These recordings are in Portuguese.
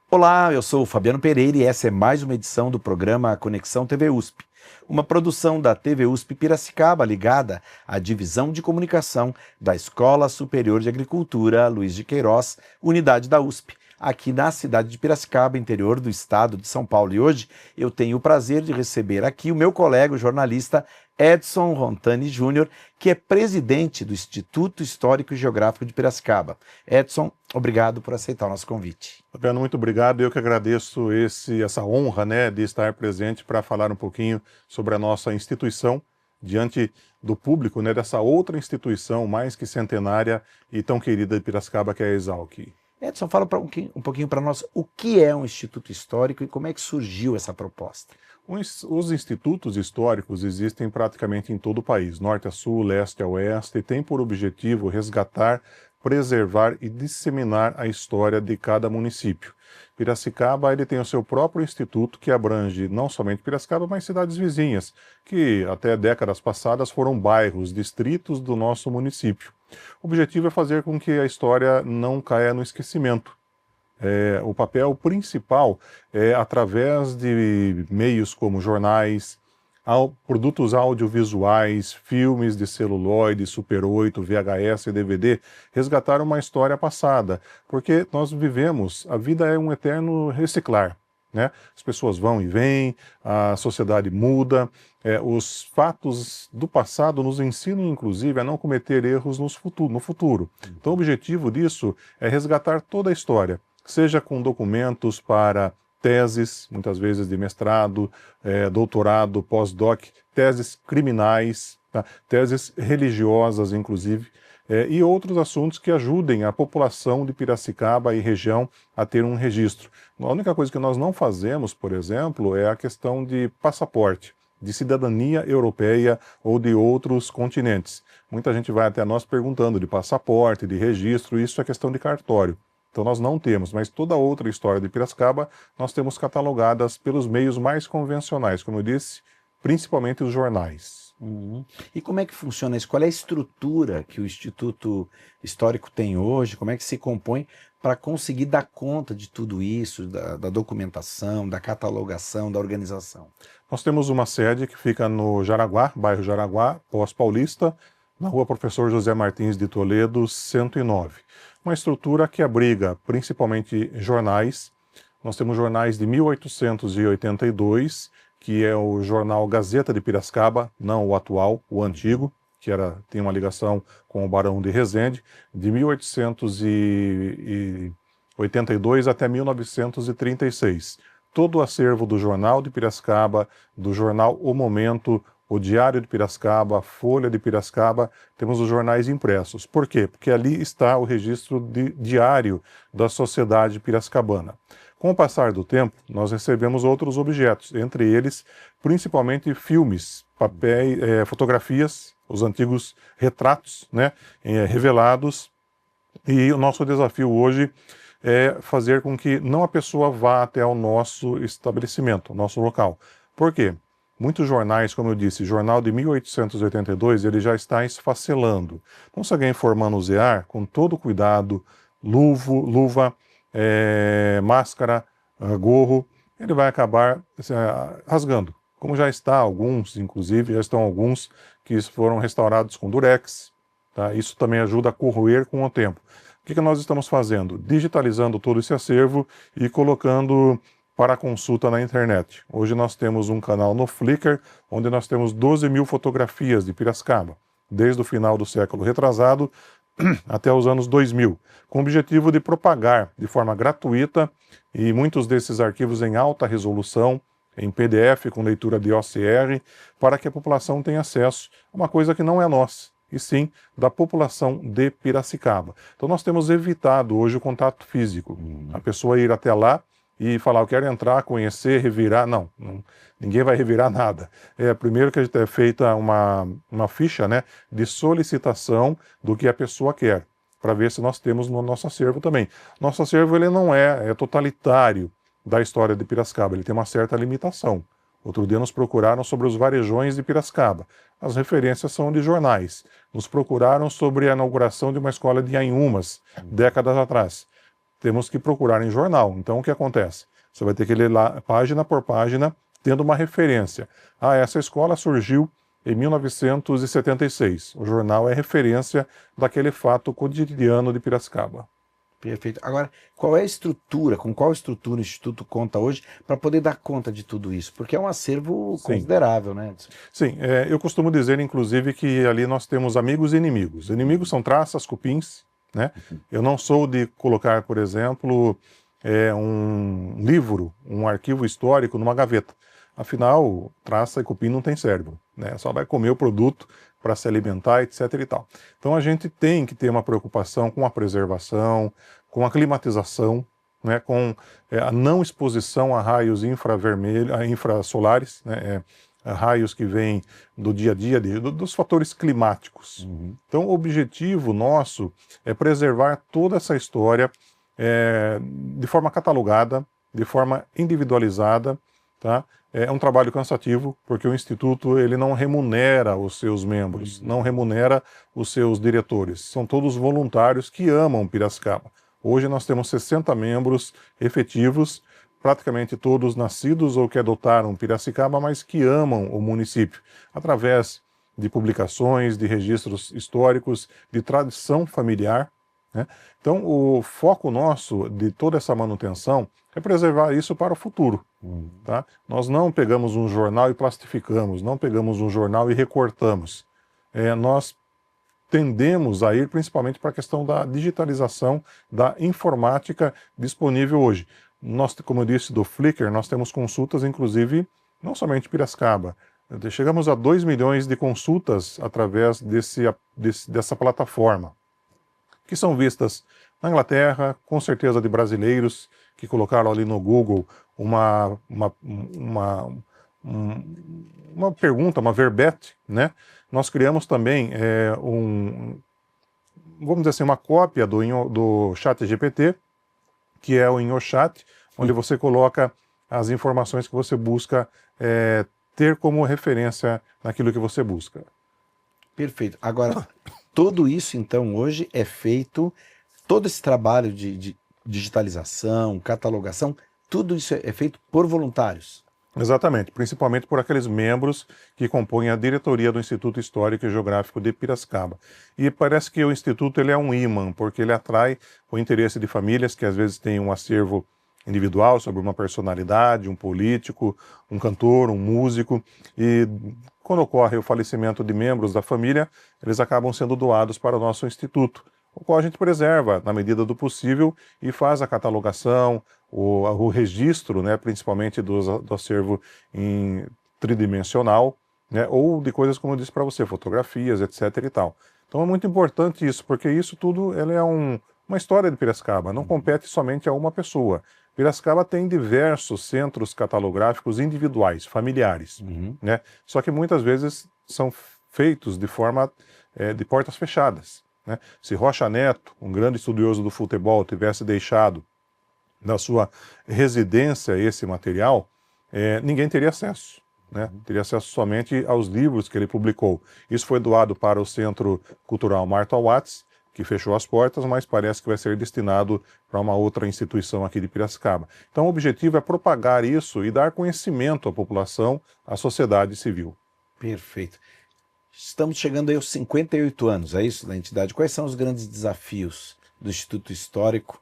Olá, eu sou o Fabiano Pereira e essa é mais uma edição do programa Conexão TV USP, uma produção da TV USP Piracicaba ligada à Divisão de Comunicação da Escola Superior de Agricultura Luiz de Queiroz, unidade da USP, aqui na cidade de Piracicaba, interior do estado de São Paulo. E hoje eu tenho o prazer de receber aqui o meu colega, o jornalista Edson Rontani Júnior, que é presidente do Instituto Histórico e Geográfico de Piracicaba. Edson, obrigado por aceitar o nosso convite. Fabiano, muito obrigado. Eu que agradeço essa honra, de estar presente para falar um pouquinho sobre a nossa instituição diante do público, dessa outra instituição mais que centenária e tão querida de Piracicaba, que é a Exalc. Edson, fala um pouquinho para nós o que é um Instituto Histórico e como é que surgiu essa proposta. Os institutos históricos existem praticamente em todo o país, norte a sul, leste a oeste, e tem por objetivo resgatar, preservar e disseminar a história de cada município. Piracicaba ele tem o seu próprio instituto que abrange não somente Piracicaba, mas cidades vizinhas, que até décadas passadas foram bairros, distritos do nosso município. O objetivo é fazer com que a história não caia no esquecimento. O papel principal é através de meios como jornais, produtos audiovisuais, filmes de celuloide, Super 8, VHS e DVD, resgatar uma história passada, porque nós vivemos, a vida é um eterno reciclar. As pessoas vão e vêm, a sociedade muda, os fatos do passado nos ensinam, inclusive, a não cometer erros no futuro. Então o objetivo disso é resgatar toda a história, seja com documentos para teses, muitas vezes de mestrado, doutorado, pós-doc, teses criminais, teses religiosas, inclusive, e outros assuntos que ajudem a população de Piracicaba e região a ter um registro. A única coisa que nós não fazemos, por exemplo, é a questão de passaporte, de cidadania europeia ou de outros continentes. Muita gente vai até nós perguntando de passaporte, de registro, isso é questão de cartório. Então nós não temos, mas toda a outra história de Piracicaba nós temos catalogadas pelos meios mais convencionais, como eu disse, principalmente os jornais. E como é que funciona isso? Qual é a estrutura que o Instituto Histórico tem hoje? Como é que se compõe para conseguir dar conta de tudo isso, da documentação, da catalogação, da organização? Nós temos uma sede que fica no Jaraguá, bairro Jaraguá, pós-paulista, na rua Professor José Martins de Toledo, 109. Uma estrutura que abriga principalmente jornais. Nós temos jornais de 1882, que é o jornal Gazeta de Piracicaba, não o atual, o antigo, que tem uma ligação com o Barão de Resende, de 1882 até 1936. Todo o acervo do Jornal de Piracicaba, do jornal O Momento, o Diário de Piracicaba, a Folha de Piracicaba, temos os jornais impressos. Por quê? Porque ali está o registro diário da sociedade piracicabana. Com o passar do tempo, nós recebemos outros objetos, entre eles, principalmente filmes, papéis, fotografias, os antigos retratos, revelados, e o nosso desafio hoje é fazer com que não a pessoa vá até o nosso estabelecimento, o nosso local. Por quê? Muitos jornais, como eu disse, jornal de 1882, ele já está esfacelando. Então, se alguém for manusear, com todo cuidado, luva, máscara, gorro, ele vai acabar rasgando. Como já está alguns, inclusive, já estão alguns que foram restaurados com durex. Isso também ajuda a corroer com o tempo. O que nós estamos fazendo? Digitalizando todo esse acervo e colocando para consulta na internet. Hoje nós temos um canal no Flickr, onde nós temos 12 mil fotografias de Piracicaba, desde o final do século retrasado até os anos 2000, com o objetivo de propagar de forma gratuita e muitos desses arquivos em alta resolução, em PDF, com leitura de OCR, para que a população tenha acesso a uma coisa que não é nossa, e sim da população de Piracicaba. Então nós temos evitado hoje o contato físico, a pessoa ir até lá e falar, eu quero entrar, conhecer, revirar. Não, ninguém vai revirar nada. Primeiro que a gente é feita uma ficha de solicitação do que a pessoa quer, para ver se nós temos no nosso acervo também. Nosso acervo ele não é totalitário da história de Piracicaba, ele tem uma certa limitação. Outro dia nos procuraram sobre os varejões de Piracicaba. As referências são de jornais. Nos procuraram sobre a inauguração de uma escola de Anhumas, décadas atrás. Temos que procurar em jornal. Então o que acontece? Você vai ter que ler lá, página por página, tendo uma referência. Essa escola surgiu em 1976. O jornal é referência daquele fato cotidiano de Piracicaba. Perfeito. Agora, qual é a estrutura, com qual estrutura o Instituto conta hoje para poder dar conta de tudo isso? Porque é um acervo considerável, né? Sim, eu costumo dizer, inclusive, que ali nós temos amigos e inimigos. Inimigos são traças, cupins, né? Eu não sou de colocar, por exemplo, um livro, um arquivo histórico numa gaveta. Afinal, traça e cupim não tem cérebro, né? Só vai comer o produto para se alimentar, etc. e tal. Então a gente tem que ter uma preocupação com a preservação, com a climatização, né? Com a não exposição a raios infrasolares, né? A raios que vêm do dia a dia, dos fatores climáticos. Então o objetivo nosso é preservar toda essa história de forma catalogada, de forma individualizada, tá? É um trabalho cansativo, porque o Instituto ele não remunera os seus membros, não remunera os seus diretores. São todos voluntários que amam Piracicaba. Hoje nós temos 60 membros efetivos, praticamente todos nascidos ou que adotaram Piracicaba, mas que amam o município, através de publicações, de registros históricos, de tradição familiar, né? Então o foco nosso de toda essa manutenção é preservar isso para o futuro. Tá? Nós não pegamos um jornal e plastificamos, não pegamos um jornal e recortamos. Nós tendemos a ir principalmente para a questão da digitalização, da informática disponível hoje. Nós, como eu disse, do Flickr, nós temos consultas, inclusive, não somente em Piracicaba. Chegamos a 2 milhões de consultas através dessa plataforma, que são vistas na Inglaterra, com certeza de brasileiros que colocaram ali no Google uma pergunta, uma verbete, né? Nós criamos também vamos dizer assim, uma cópia do ChatGPT, que é o InyoChat, onde você coloca as informações que você busca ter como referência naquilo que você busca. Perfeito. Agora, tudo isso, então, hoje é feito, todo esse trabalho de digitalização, catalogação, tudo isso é feito por voluntários? Exatamente, principalmente por aqueles membros que compõem a diretoria do Instituto Histórico e Geográfico de Piracicaba. E parece que o Instituto ele é um imã, porque ele atrai o interesse de famílias que às vezes têm um acervo individual sobre uma personalidade, um político, um cantor, um músico, e quando ocorre o falecimento de membros da família, eles acabam sendo doados para o nosso Instituto, o qual a gente preserva na medida do possível e faz a catalogação, o registro, né, principalmente do acervo em tridimensional, né, ou de coisas como eu disse para você, fotografias, etc. e tal. Então é muito importante isso, porque isso tudo é uma história de Piracicaba, não compete somente a uma pessoa. Piracicaba tem diversos centros catalográficos individuais, familiares, né? Só que muitas vezes são feitos de forma de portas fechadas, né? Se Rocha Neto, um grande estudioso do futebol, tivesse deixado na sua residência esse material, ninguém teria acesso, né? Teria acesso somente aos livros que ele publicou. Isso foi doado para o Centro Cultural Marta Watts, que fechou as portas, mas parece que vai ser destinado para uma outra instituição aqui de Piracicaba. Então o objetivo é propagar isso e dar conhecimento à população, à sociedade civil. Perfeito. Estamos chegando aí aos 58 anos, é isso, da entidade. Quais são os grandes desafios do Instituto Histórico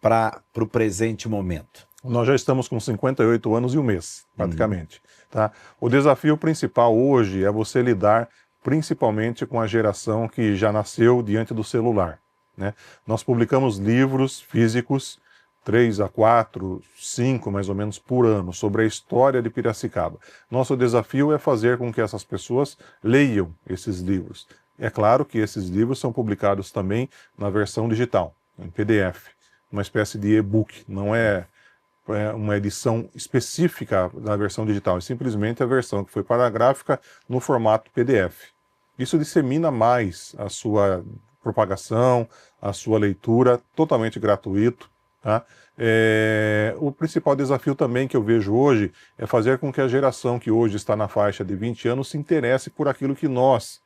para o presente momento? Nós já estamos com 58 anos e um mês, praticamente. Tá? O desafio principal hoje é você lidar principalmente com a geração que já nasceu diante do celular, né? Nós publicamos livros físicos, 3 a 4, 5 mais ou menos por ano, sobre a história de Piracicaba. Nosso desafio é fazer com que essas pessoas leiam esses livros. É claro que esses livros são publicados também na versão digital, em PDF, uma espécie de e-book, não é uma edição específica da versão digital, é simplesmente a versão que foi para a gráfica no formato PDF. Isso dissemina mais a sua propagação, a sua leitura, totalmente gratuito. Tá? O principal desafio também que eu vejo hoje é fazer com que a geração que hoje está na faixa de 20 anos se interesse por aquilo que nós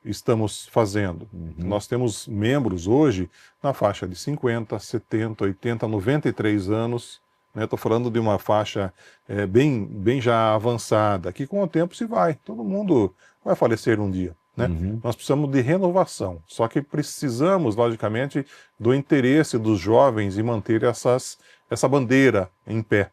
estamos fazendo. Nós temos membros hoje na faixa de 50, 70, 80, 93 anos. Estou falando de uma faixa bem já avançada, que com o tempo se vai. Todo mundo vai falecer um dia. Nós precisamos de renovação, só que precisamos, logicamente, do interesse dos jovens em manter essa bandeira em pé.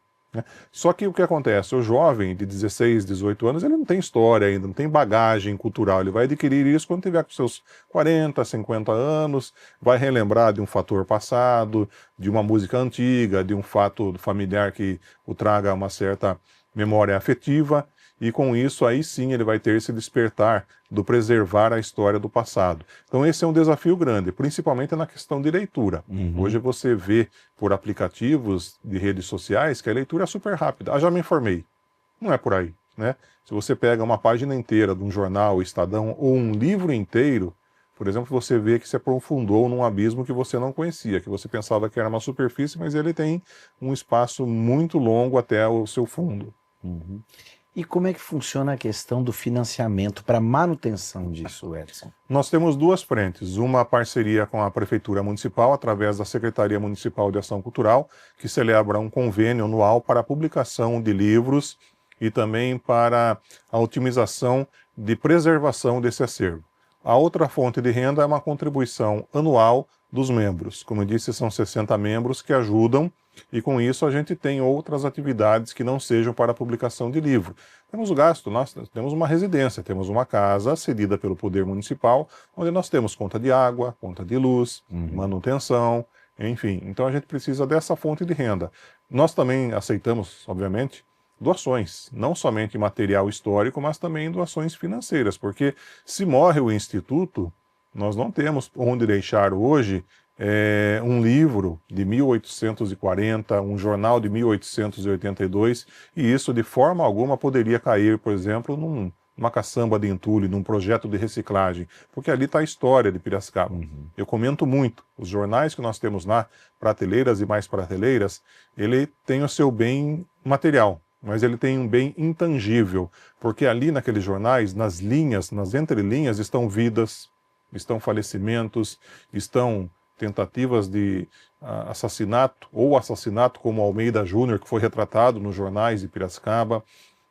Só que o que acontece? O jovem de 16, 18 anos, ele não tem história ainda, não tem bagagem cultural, ele vai adquirir isso quando tiver com seus 40, 50 anos, vai relembrar de um fator passado, de uma música antiga, de um fato familiar que o traga uma certa memória afetiva, e com isso aí sim ele vai ter esse despertar do preservar a história do passado. Então esse é um desafio grande, principalmente na questão de leitura. Hoje você vê por aplicativos de redes sociais que a leitura é super rápida. Já me informei. Não é por aí, né? Se você pega uma página inteira de um jornal, Estadão, ou um livro inteiro, por exemplo, você vê que se aprofundou num abismo que você não conhecia, que você pensava que era uma superfície, mas ele tem um espaço muito longo até o seu fundo. E como é que funciona a questão do financiamento para manutenção disso, Edson? Nós temos duas frentes, uma parceria com a Prefeitura Municipal, através da Secretaria Municipal de Ação Cultural, que celebra um convênio anual para a publicação de livros e também para a otimização de preservação desse acervo. A outra fonte de renda é uma contribuição anual dos membros. Como eu disse, são 60 membros que ajudam, e com isso a gente tem outras atividades que não sejam para a publicação de livro. Temos o gasto, nós temos uma residência, temos uma casa cedida pelo Poder Municipal, onde nós temos conta de água, conta de luz, manutenção, enfim. Então a gente precisa dessa fonte de renda. Nós também aceitamos, obviamente, doações, não somente material histórico, mas também doações financeiras, porque se morre o Instituto, nós não temos onde deixar hoje um livro de 1840, um jornal de 1882, e isso de forma alguma poderia cair, por exemplo, numa caçamba de entulho, num projeto de reciclagem, porque ali está a história de Piracicaba. Eu comento muito, os jornais que nós temos lá, prateleiras e mais prateleiras, ele tem o seu bem material, mas ele tem um bem intangível, porque ali naqueles jornais, nas linhas, nas entrelinhas, estão vidas, estão falecimentos, estão tentativas de assassinato, ou assassinato como Almeida Júnior, que foi retratado nos jornais de Piracicaba.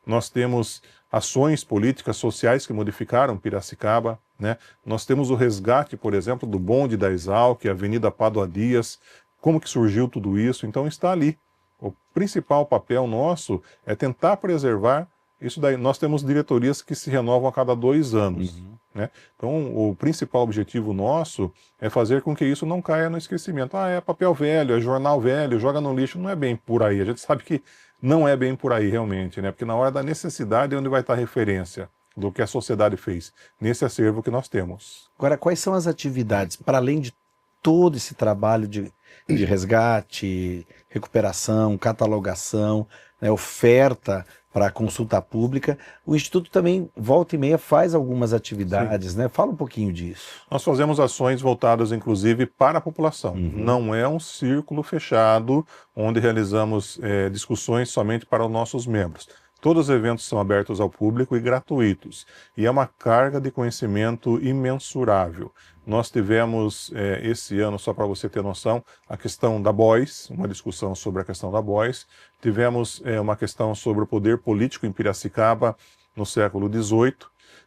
Nós temos ações políticas sociais que modificaram Piracicaba, né? Nós temos o resgate, por exemplo, do bonde da Exalc, Avenida Pádua Dias, como que surgiu tudo isso, então está ali. O principal papel nosso é tentar preservar isso daí. Nós temos diretorias que se renovam a cada 2 anos. Né? Então, o principal objetivo nosso é fazer com que isso não caia no esquecimento. É papel velho, é jornal velho, joga no lixo. Não é bem por aí. A gente sabe que não é bem por aí realmente, né? Porque na hora da necessidade é onde vai estar a referência do que a sociedade fez, nesse acervo que nós temos. Agora, quais são as atividades, para além de todo esse trabalho de resgate, recuperação, catalogação, né, oferta para consulta pública, o Instituto também, volta e meia, faz algumas atividades, né? Fala um pouquinho disso. Nós fazemos ações voltadas, inclusive, para a população. Não é um círculo fechado, onde realizamos discussões somente para os nossos membros. Todos os eventos são abertos ao público e gratuitos. E é uma carga de conhecimento imensurável. Nós tivemos, esse ano, só para você ter noção, a questão da Boys, uma discussão sobre a questão da Boys. Tivemos uma questão sobre o poder político em Piracicaba no século XVIII.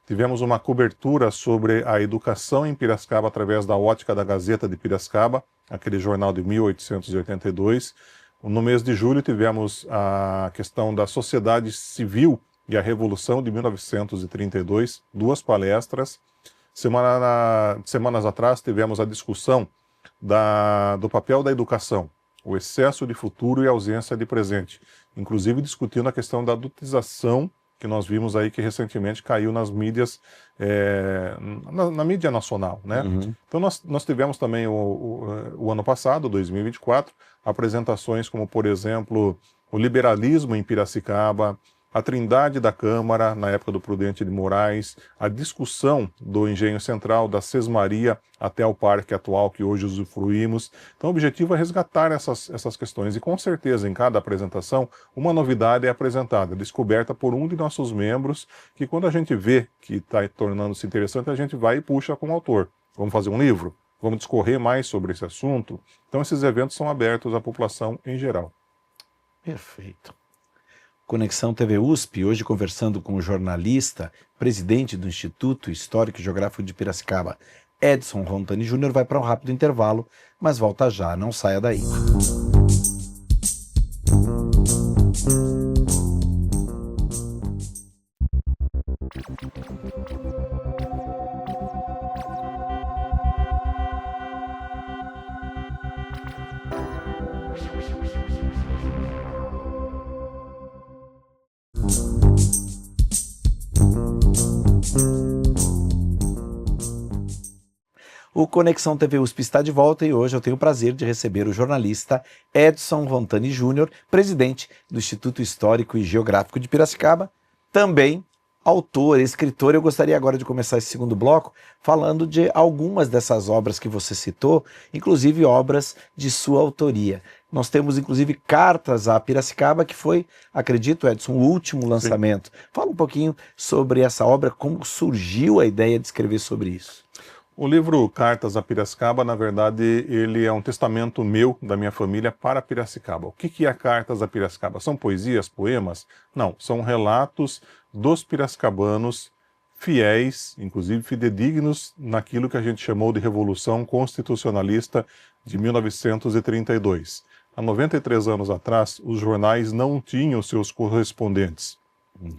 Tivemos uma cobertura sobre a educação em Piracicaba através da Ótica da Gazeta de Piracicaba, aquele jornal de 1882. No mês de julho tivemos a questão da sociedade civil e a Revolução de 1932, 2 palestras. Semanas atrás tivemos a discussão do papel da educação, o excesso de futuro e ausência de presente. Inclusive discutindo a questão da adultização, que nós vimos aí que recentemente caiu nas mídias, na mídia nacional, né? Então nós tivemos também o ano passado, 2024, apresentações como, por exemplo, o liberalismo em Piracicaba, a trindade da Câmara, na época do Prudente de Moraes, a discussão do engenho central, da Sesmaria até o parque atual que hoje usufruímos. Então o objetivo é resgatar essas questões e com certeza em cada apresentação uma novidade é apresentada, descoberta por um de nossos membros, que quando a gente vê que está tornando-se interessante, a gente vai e puxa como autor. Vamos fazer um livro? Vamos discorrer mais sobre esse assunto? Então esses eventos são abertos à população em geral. Perfeito. Conexão TV USP, hoje conversando com o jornalista, presidente do Instituto Histórico e Geográfico de Piracicaba, Edson Rontani Júnior, vai para um rápido intervalo, mas volta já, não saia daí. O Conexão TV USP está de volta e hoje eu tenho o prazer de receber o jornalista Edson Rontani Júnior, presidente do Instituto Histórico e Geográfico de Piracicaba, também autor, escritor. Eu gostaria agora de começar esse segundo bloco falando de algumas dessas obras que você citou, inclusive obras de sua autoria. Nós temos inclusive Cartas a Piracicaba, que foi, acredito, Edson, o último lançamento. Sim. Fala um pouquinho sobre essa obra, como surgiu a ideia de escrever sobre isso. O livro Cartas a Piracicaba, na verdade, ele é um testamento meu, da minha família, para Piracicaba. O que é Cartas a Piracicaba? São poesias, poemas? Não, são relatos dos piracicabanos fiéis, inclusive fidedignos, naquilo que a gente chamou de Revolução Constitucionalista de 1932. Há 93 anos atrás, os jornais não tinham seus correspondentes.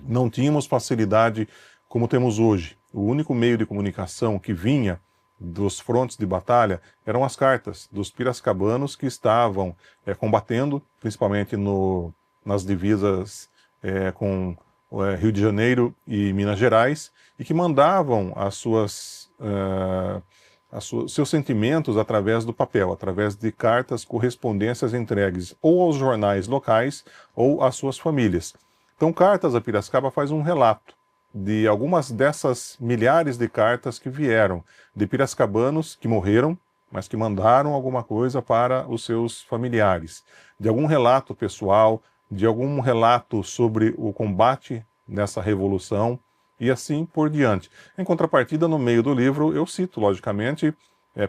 Não tínhamos facilidade como temos hoje. O único meio de comunicação que vinha dos frontes de batalha eram as cartas dos piracicabanos que estavam combatendo, principalmente nas divisas com Rio de Janeiro e Minas Gerais, e que mandavam seus sentimentos através do papel, através de cartas, correspondências entregues ou aos jornais locais ou às suas famílias. Então, Cartas a Piracicaba faz um relato de algumas dessas milhares de cartas que vieram de piracicabanos que morreram, mas que mandaram alguma coisa para os seus familiares, de algum relato pessoal, de algum relato sobre o combate nessa revolução e assim por diante. Em contrapartida, no meio do livro, eu cito, logicamente,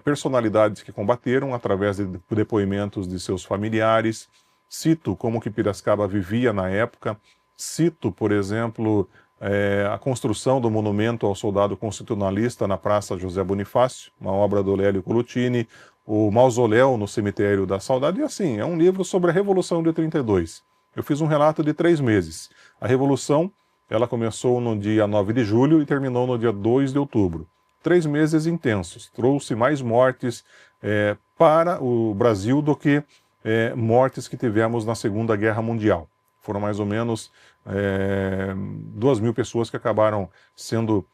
personalidades que combateram através de depoimentos de seus familiares, cito como que Piracicaba vivia na época, cito, por exemplo, a construção do monumento ao soldado constitucionalista na Praça José Bonifácio, uma obra do Lélio Colutini, o mausoléu no Cemitério da Saudade, e assim, é um livro sobre a Revolução de 32. Eu fiz um relato de 3 meses. A Revolução, ela começou no dia 9 de julho e terminou no dia 2 de outubro. 3 meses intensos, trouxe mais mortes para o Brasil do que mortes que tivemos na Segunda Guerra Mundial. Foram mais ou menos 2.000 pessoas que acabaram sendo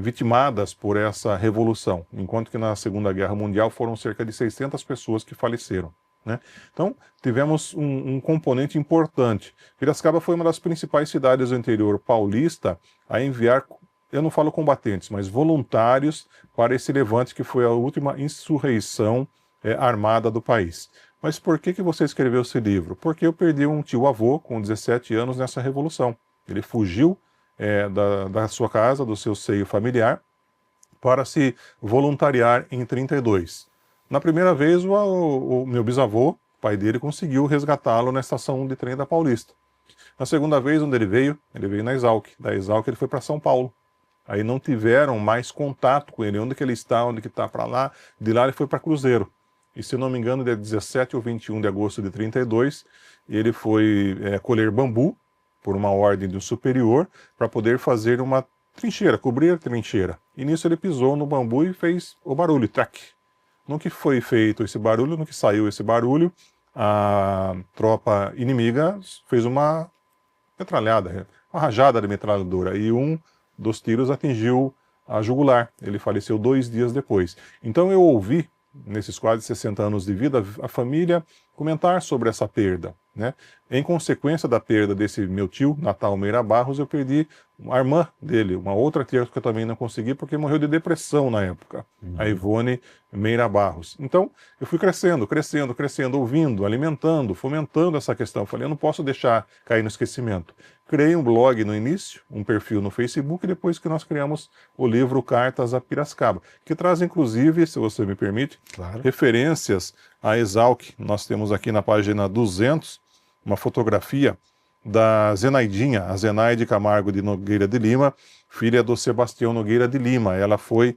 vitimadas por essa revolução, enquanto que na Segunda Guerra Mundial foram cerca de 600 pessoas que faleceram, né? Então, tivemos um componente importante. Piracicaba foi uma das principais cidades do interior paulista a enviar, eu não falo combatentes, mas voluntários para esse levante que foi a última insurreição armada do país. Mas por que você escreveu esse livro? Porque eu perdi um tio-avô com 17 anos nessa revolução. Ele fugiu da sua casa, do seu seio familiar, para se voluntariar em 32. Na primeira vez, o meu bisavô, pai dele, conseguiu resgatá-lo na estação de trem da Paulista. Na segunda vez, onde ele veio na Exalc. Da Exalc ele foi para São Paulo. Aí não tiveram mais contato com ele, onde que ele está, onde que está para lá. De lá ele foi para Cruzeiro. E se não me engano, dia 17 ou 21 de agosto de 32, ele foi colher bambu, por uma ordem de um superior, para poder fazer uma trincheira, cobrir a trincheira. E nisso ele pisou no bambu e fez o barulho, trac. No que foi feito esse barulho, no que saiu esse barulho, a tropa inimiga fez uma metralhada, uma rajada de metralhadora, e um dos tiros atingiu a jugular. Ele faleceu 2 dias depois. Então eu ouvi, nesses quase 60 anos de vida, a família comentar sobre essa perda, né? Em consequência da perda desse meu tio, Natal Meira Barros, eu perdi a irmã dele, uma outra tia que eu também não consegui, porque morreu de depressão na época, a Ivone Meira Barros. Então, eu fui crescendo, ouvindo, alimentando, fomentando essa questão. Eu falei, eu não posso deixar cair no esquecimento. Criei um blog no início, um perfil no Facebook, depois que nós criamos o livro Cartas a Piracicaba, que traz, inclusive, se você me permite, Claro. referências à Exalc. Nós temos aqui na página 200, uma fotografia da Zenaidinha, a Zenaide Camargo de Nogueira de Lima, filha do Sebastião Nogueira de Lima. Ela foi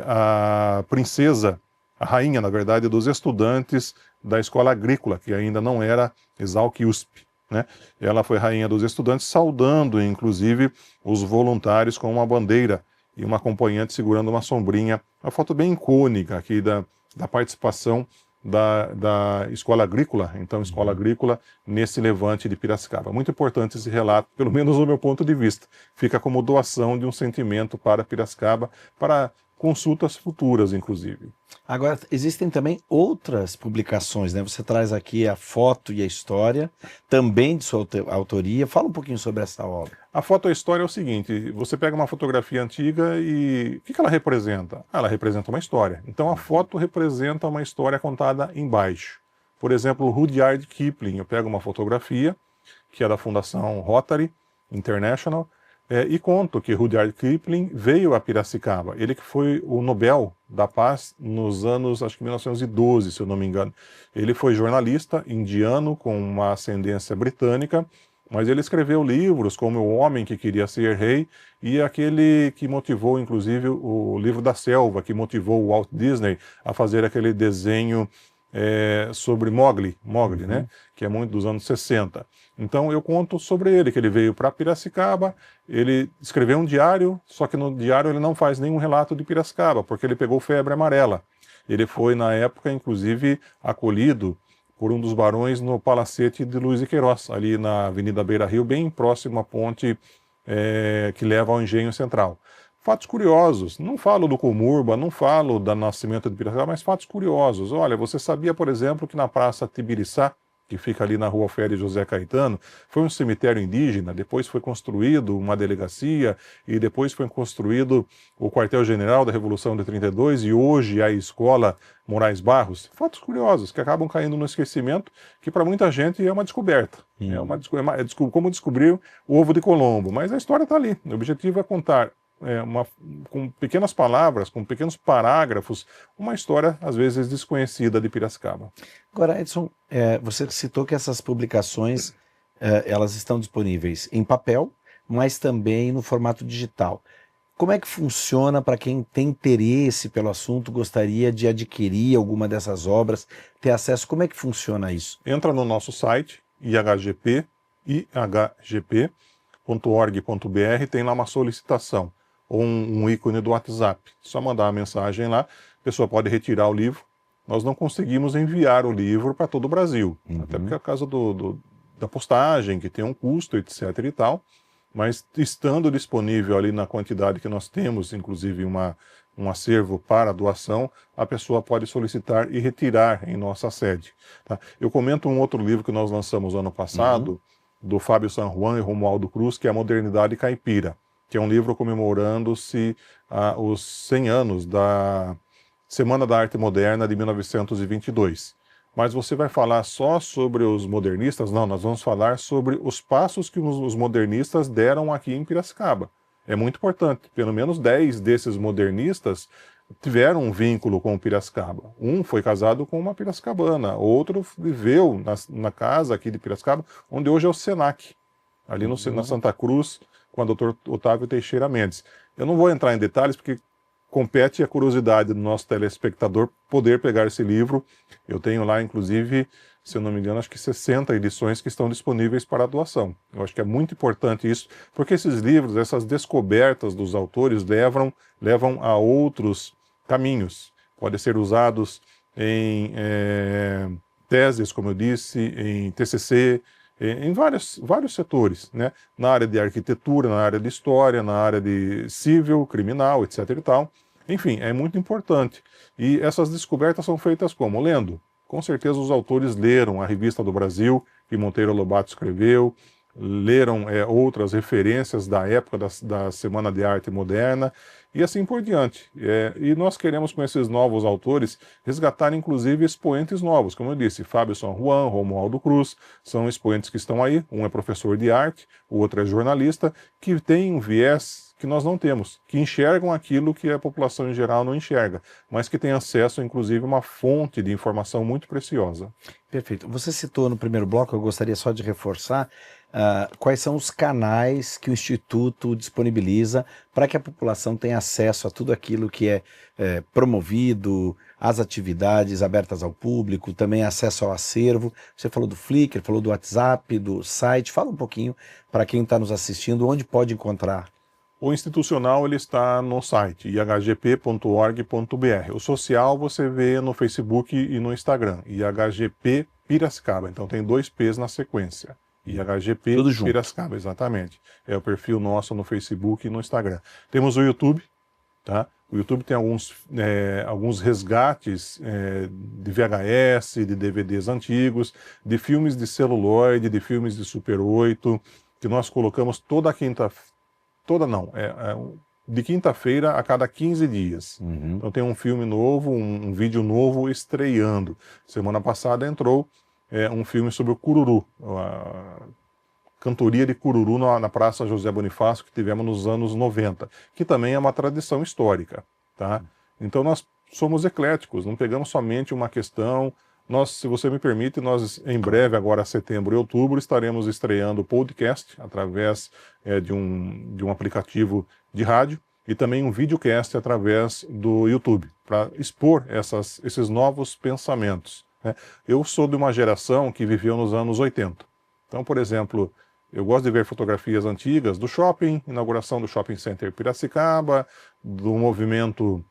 a princesa, a rainha, na verdade, dos estudantes da escola agrícola, que ainda não era Exalc USP, né? Ela foi rainha dos estudantes, saudando, inclusive, os voluntários com uma bandeira e uma acompanhante segurando uma sombrinha. Uma foto bem icônica aqui da participação da escola agrícola, então escola agrícola, nesse levante de Piracicaba. Muito importante esse relato, pelo menos do meu ponto de vista. Fica como doação de um sentimento para Piracicaba, para consultas futuras, inclusive. Agora, existem também outras publicações, né? Você traz aqui a foto e a história, também de sua autoria. Fala um pouquinho sobre essa obra. A foto e a história é o seguinte, você pega uma fotografia antiga e o que ela representa? Ela representa uma história. Então a foto representa uma história contada embaixo. Por exemplo, Rudyard Kipling, eu pego uma fotografia, que é da Fundação Rotary International, e conto que Rudyard Kipling veio a Piracicaba. Ele que foi o Nobel da Paz nos anos, acho que 1912, se eu não me engano. Ele foi jornalista indiano com uma ascendência britânica, mas ele escreveu livros como O Homem que Queria Ser Rei e aquele que motivou, inclusive, o Livro da Selva, que motivou o Walt Disney a fazer aquele desenho sobre Mowgli, né, que é muito dos anos 60. Então eu conto sobre ele, que ele veio para Piracicaba, ele escreveu um diário, só que no diário ele não faz nenhum relato de Piracicaba, porque ele pegou febre amarela. Ele foi, na época, inclusive, acolhido por um dos barões no palacete de Luiz de Queiroz, ali na Avenida Beira Rio, bem próximo à ponte que leva ao Engenho Central. Fatos curiosos, não falo do Comurba, não falo do nascimento de Piracicaba, mas fatos curiosos. Olha, você sabia, por exemplo, que na Praça Tibiriçá, que fica ali na Rua Féri José Caetano, foi um cemitério indígena, depois foi construído uma delegacia e depois foi construído o quartel-general da Revolução de 32 e hoje a Escola Moraes Barros. Fatos curiosos que acabam caindo no esquecimento, que para muita gente é uma descoberta. É como descobrir o ovo de Colombo, mas a história está ali. O objetivo é contar com pequenas palavras, com pequenos parágrafos, uma história, às vezes, desconhecida de Piracicaba. Agora, Edson, você citou que essas publicações elas estão disponíveis em papel, mas também no formato digital. Como é que funciona para quem tem interesse pelo assunto, gostaria de adquirir alguma dessas obras, ter acesso? Como é que funciona isso? Entra no nosso site, ihgp.org.br, tem lá uma solicitação, ou um ícone do WhatsApp. Só mandar uma mensagem lá, a pessoa pode retirar o livro. Nós não conseguimos enviar o livro para todo o Brasil, até porque é por causa da postagem, que tem um custo, etc. e tal, mas estando disponível ali na quantidade que nós temos, inclusive um acervo para doação, a pessoa pode solicitar e retirar em nossa sede. Tá? Eu comento um outro livro que nós lançamos ano passado, do Fábio San Juan e Romualdo Cruz, que é a Modernidade Caipira, que é um livro comemorando-se os 100 anos da Semana da Arte Moderna de 1922. Mas você vai falar só sobre os modernistas? Não, nós vamos falar sobre os passos que os modernistas deram aqui em Piracicaba. É muito importante, pelo menos 10 desses modernistas tiveram um vínculo com Piracicaba. Um foi casado com uma piracicabana, outro viveu na casa aqui de Piracicaba, onde hoje é o Senac, ali na Santa Cruz, com o Dr. Otávio Teixeira Mendes. Eu não vou entrar em detalhes, porque compete a curiosidade do nosso telespectador poder pegar esse livro. Eu tenho lá, inclusive, se eu não me engano, acho que 60 edições que estão disponíveis para doação. Eu acho que é muito importante isso, porque esses livros, essas descobertas dos autores levam a outros caminhos. Podem ser usados em teses, como eu disse, em TCC, em vários setores, né? Na área de arquitetura, na área de história, na área de civil, criminal, etc. e tal. Enfim, é muito importante. E essas descobertas são feitas como? Lendo, com certeza os autores leram a Revista do Brasil, que Monteiro Lobato escreveu, leram outras referências da época da Semana de Arte Moderna, e assim por diante. E nós queremos, com esses novos autores, resgatar inclusive expoentes novos, como eu disse, Fábio San Juan, Romualdo Cruz, são expoentes que estão aí, um é professor de arte, o outro é jornalista, que tem um viés que nós não temos, que enxergam aquilo que a população em geral não enxerga, mas que tem acesso, inclusive, a uma fonte de informação muito preciosa. Perfeito. Você citou no primeiro bloco, eu gostaria só de reforçar, quais são os canais que o Instituto disponibiliza para que a população tenha acesso a tudo aquilo que é promovido, as atividades abertas ao público, também acesso ao acervo. Você falou do Flickr, falou do WhatsApp, do site. Fala um pouquinho para quem está nos assistindo, onde pode encontrar. O institucional ele está no site ihgp.org.br. O social você vê no Facebook e no Instagram, IHGP Piracicaba. Então tem 2 P's na sequência. IHGP Tudo junto. Piracicaba, exatamente. É o perfil nosso no Facebook e no Instagram. Temos o YouTube, tá? O YouTube tem alguns resgates de VHS, de DVDs antigos, de filmes de celuloide, de filmes de Super 8, que nós colocamos de quinta-feira a cada 15 dias. Uhum. Então tem um filme novo, um vídeo novo estreando. Semana passada entrou um filme sobre o cururu, a cantoria de cururu na Praça José Bonifácio, que tivemos nos anos 90, que também é uma tradição histórica. Tá? Então nós somos ecléticos, não pegamos somente uma questão. Nós, se você me permite, nós em breve, agora setembro e outubro, estaremos estreando o podcast através de um aplicativo de rádio e também um videocast através do YouTube, para expor esses novos pensamentos. Né? Eu sou de uma geração que viveu nos anos 80. Então, por exemplo, eu gosto de ver fotografias antigas do shopping, inauguração do Shopping Center Piracicaba, do movimento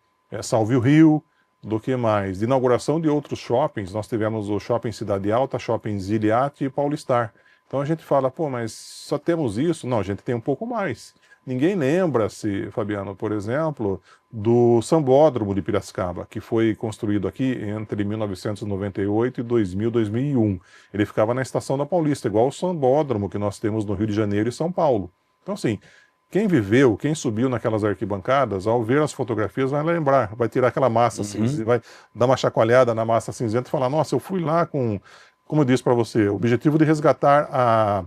Salve o Rio, do que mais? De inauguração de outros shoppings, nós tivemos o Shopping Cidade Alta, Shopping Ziliate e Paulistar. Então a gente fala, pô, mas só temos isso? Não, a gente tem um pouco mais. Ninguém lembra-se, Fabiano, por exemplo, do Sambódromo de Piracicaba, que foi construído aqui entre 1998 e 2001. Ele ficava na Estação da Paulista, igual o Sambódromo que nós temos no Rio de Janeiro e São Paulo. Então, assim, quem viveu, quem subiu naquelas arquibancadas, ao ver as fotografias vai lembrar, vai tirar aquela massa cinzenta, vai dar uma chacoalhada na massa cinzenta e falar, nossa, eu fui lá com, como eu disse para você, o objetivo de resgatar a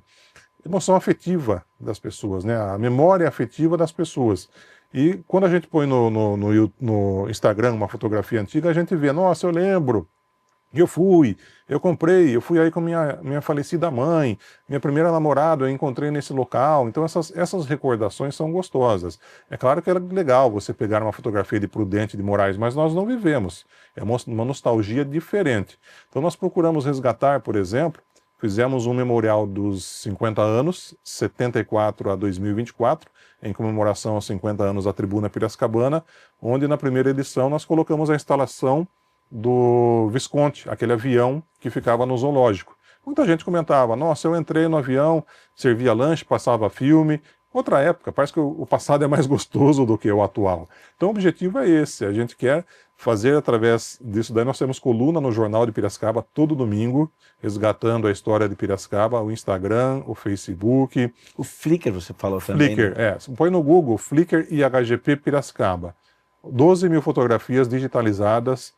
emoção afetiva das pessoas, né? A memória afetiva das pessoas. E quando a gente põe no Instagram uma fotografia antiga, a gente vê, nossa, eu lembro, eu comprei, eu fui aí com minha falecida mãe, minha primeira namorada eu encontrei nesse local. Então essas recordações são gostosas. É claro que é legal você pegar uma fotografia de Prudente de Moraes, mas nós não vivemos. É uma nostalgia diferente. Então nós procuramos resgatar, por exemplo, fizemos um memorial dos 50 anos, 74 a 2024, em comemoração aos 50 anos da Tribuna Piracicabana, onde na primeira edição nós colocamos a instalação do Visconde, aquele avião que ficava no zoológico. Muita gente comentava, nossa, eu entrei no avião, servia lanche, passava filme. Outra época, parece que o passado é mais gostoso do que o atual. Então o objetivo é esse, a gente quer fazer através disso daí. Nós temos coluna no Jornal de Piracicaba todo domingo, resgatando a história de Piracicaba, o Instagram, o Facebook. O Flickr você falou também. Flickr, né? põe no Google, Flickr e IHGP Piracicaba. 12 mil fotografias digitalizadas.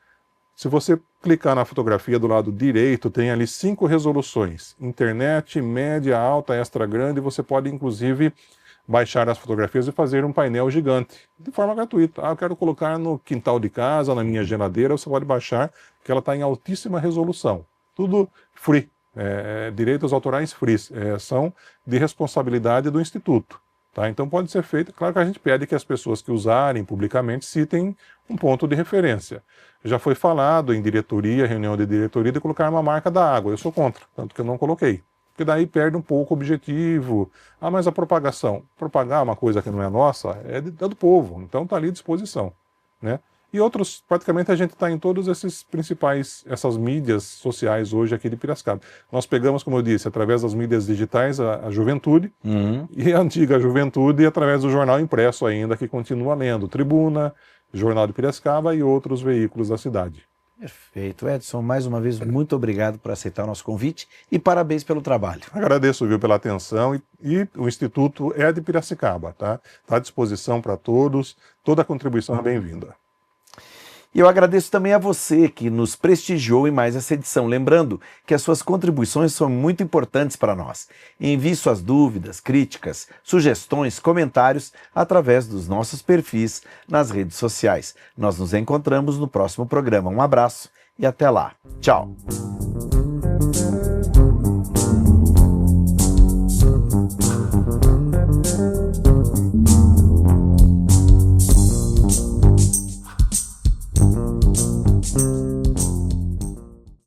Se você clicar na fotografia do lado direito, tem ali 5 resoluções. Internet, média, alta, extra grande. Você pode, inclusive, baixar as fotografias e fazer um painel gigante, de forma gratuita. Eu quero colocar no quintal de casa, na minha geladeira, você pode baixar, que ela está em altíssima resolução. Tudo free, direitos autorais free, são de responsabilidade do Instituto. Tá? Então pode ser feito, claro que a gente pede que as pessoas que usarem publicamente citem um ponto de referência. Já foi falado em diretoria, reunião de diretoria, de colocar uma marca da água. Eu sou contra, tanto que eu não coloquei. Porque daí perde um pouco o objetivo. Ah, mas a propagação. Propagar uma coisa que não é nossa é do povo, então está ali à disposição. Né? E outros, praticamente a gente está em todos essas mídias sociais hoje aqui de Piracicaba. Nós pegamos, como eu disse, através das mídias digitais a juventude, e a antiga juventude através do jornal impresso ainda, que continua lendo Tribuna, Jornal de Piracicaba e outros veículos da cidade. Perfeito. Edson, mais uma vez, muito obrigado por aceitar o nosso convite e parabéns pelo trabalho. Agradeço, viu, pela atenção e o Instituto é de Piracicaba, tá? Está à disposição para todos, toda a contribuição é bem-vinda. E eu agradeço também a você que nos prestigiou em mais essa edição. Lembrando que as suas contribuições são muito importantes para nós. Envie suas dúvidas, críticas, sugestões, comentários através dos nossos perfis nas redes sociais. Nós nos encontramos no próximo programa. Um abraço e até lá. Tchau!